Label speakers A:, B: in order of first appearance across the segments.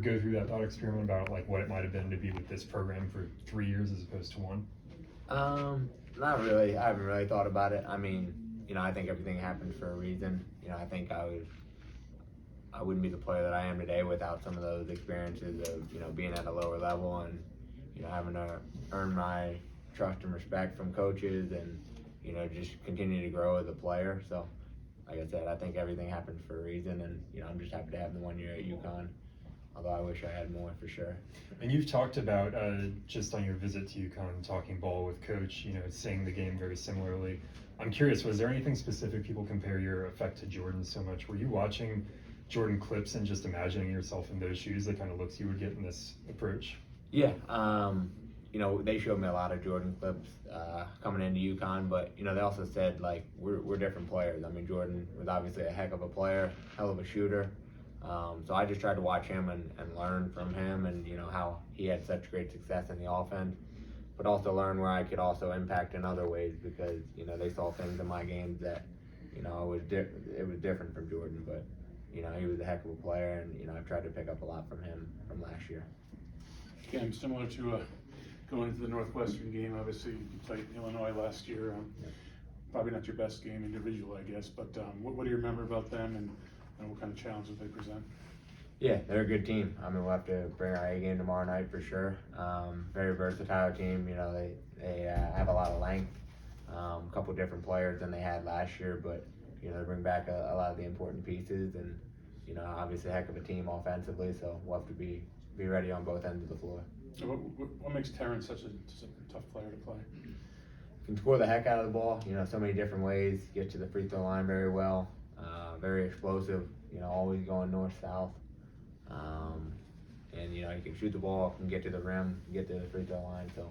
A: Go through that thought experiment about like what it might have been to be with this program for 3 years as opposed to one?
B: Not really. I haven't really thought about it. I mean, I think everything happens for a reason. I think I wouldn't be the player that I am today without some of those experiences of, being at a lower level and, having to earn my trust and respect from coaches and, just continue to grow as a player. So, like I said, I think everything happens for a reason, and, I'm just happy to have the 1 year at UConn. Although I wish I had more for sure.
A: And you've talked about just on your visit to UConn, talking ball with Coach, seeing the game very similarly. I'm curious, was there anything specific people compare your effect to Jordan so much? Were you watching Jordan clips and just imagining yourself in those shoes, the kind of looks you would get in this approach?
B: Yeah, they showed me a lot of Jordan clips coming into UConn, but they also said like we're different players. I mean, Jordan was obviously a heck of a player, hell of a shooter. So I just tried to watch him and learn from him and, how he had such great success in the offense, but also learn where I could also impact in other ways because, they saw things in my games that, it was different from Jordan, but, he was a heck of a player and, I've tried to pick up a lot from him from last year.
C: Again, similar to going into the Northwestern game, obviously you played Illinois last year. Probably not your best game individual, I guess, but what do you remember about them and what kind of challenges they present?
B: Yeah, they're a good team. I mean, we'll have to bring our A game tomorrow night for sure. Very versatile team. They have a lot of length, a couple different players than they had last year, but they bring back a lot of the important pieces and obviously a heck of a team offensively. So we'll have to be ready on both ends of the floor.
C: What makes Terrence such a tough player to play?
B: Can score the heck out of the ball. So many different ways. Get to the free throw line very well. Very explosive, always going north-south. And, he can shoot the ball, can get to the rim, get to the free throw line. So,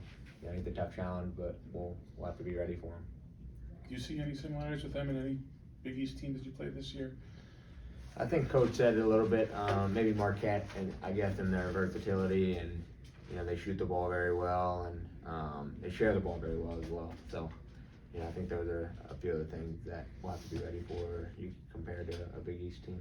B: he's a tough challenge, but we'll have to be ready for him.
C: Do you see any similarities with them in any Big East teams that you played this year?
B: I think Coach said it a little bit, maybe Marquette, and I guess in their versatility and, they shoot the ball very well and they share the ball very well as well. So, I think those are a few of the things that we'll have to be ready for you compared to a Big East team.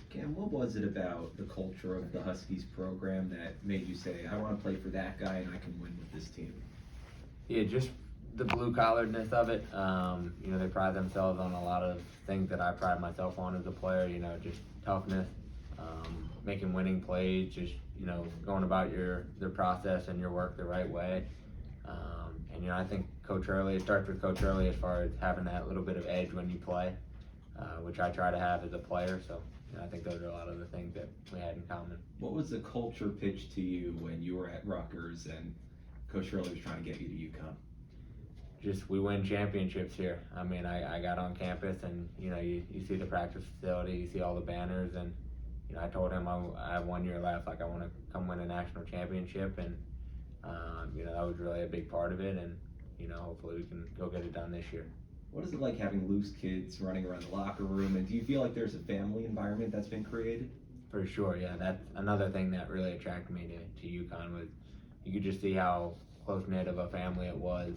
D: Cam, what was it about the culture of the Huskies program that made you say, I want to play for that guy and I can win with this team?
B: Yeah, just the blue-collaredness of it. They pride themselves on a lot of things that I pride myself on as a player, just toughness, making winning plays, just, going about their process and your work the right way. And I think it starts with Coach Early as far as having that little bit of edge when you play, which I try to have as a player. So I think those are a lot of the things that we had in common.
D: What was the culture pitched to you when you were at Rutgers and Coach Early was trying to get you to UConn?
B: Just we win championships here. I mean, I got on campus and, you see the practice facility, you see all the banners, and, I told him I have 1 year left, like I want to come win a national championship, and that was really a big part of it, and hopefully we can go get it done this year.
D: What is it like having loose kids running around the locker room, and do you feel like there's a family environment that's been created?
B: For sure, yeah. That's another thing that really attracted me to UConn was you could just see how close-knit of a family it was,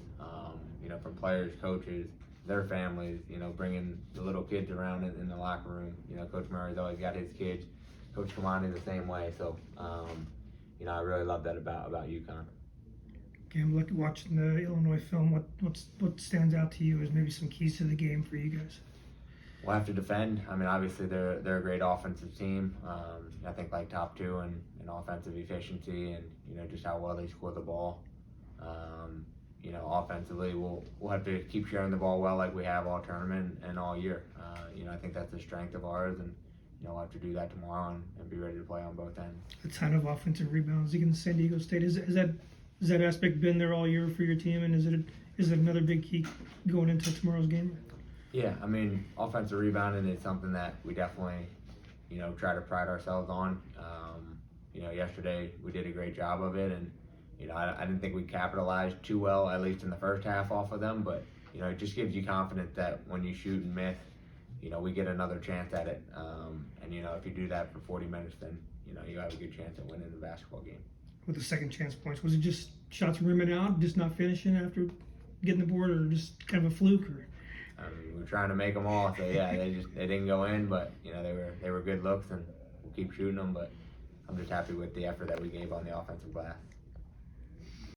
B: from players, coaches, their families, bringing the little kids around in the locker room. Coach Murray's always got his kids. Coach Kamani the same way, so, I really love that about UConn.
E: Cam, watching the Illinois film, what stands out to you as maybe some keys to the game for you guys?
B: We'll have to defend. I mean, obviously they're a great offensive team. I think like top two in offensive efficiency and just how well they score the ball. Offensively we'll have to keep sharing the ball well like we have all tournament and all year. I think that's the strength of ours, and we'll have to do that tomorrow and be ready to play on both ends.
E: A ton of offensive rebounds against San Diego State. Has that aspect been there all year for your team, and is it another big key going into tomorrow's game?
B: Yeah, I mean, offensive rebounding is something that we definitely, try to pride ourselves on. Yesterday we did a great job of it, and I didn't think we capitalized too well, at least in the first half, off of them. But it just gives you confidence that when you shoot and miss, we get another chance at it. And if you do that for 40 minutes, then you have a good chance at winning the basketball game.
E: With the second chance points, was it just shots rimming out, just not finishing after getting the board, or just kind of a fluke? Or
B: we were trying to make them all, so yeah, they didn't go in, but they were good looks, and we'll keep shooting them. But I'm just happy with the effort that we gave on the offensive glass.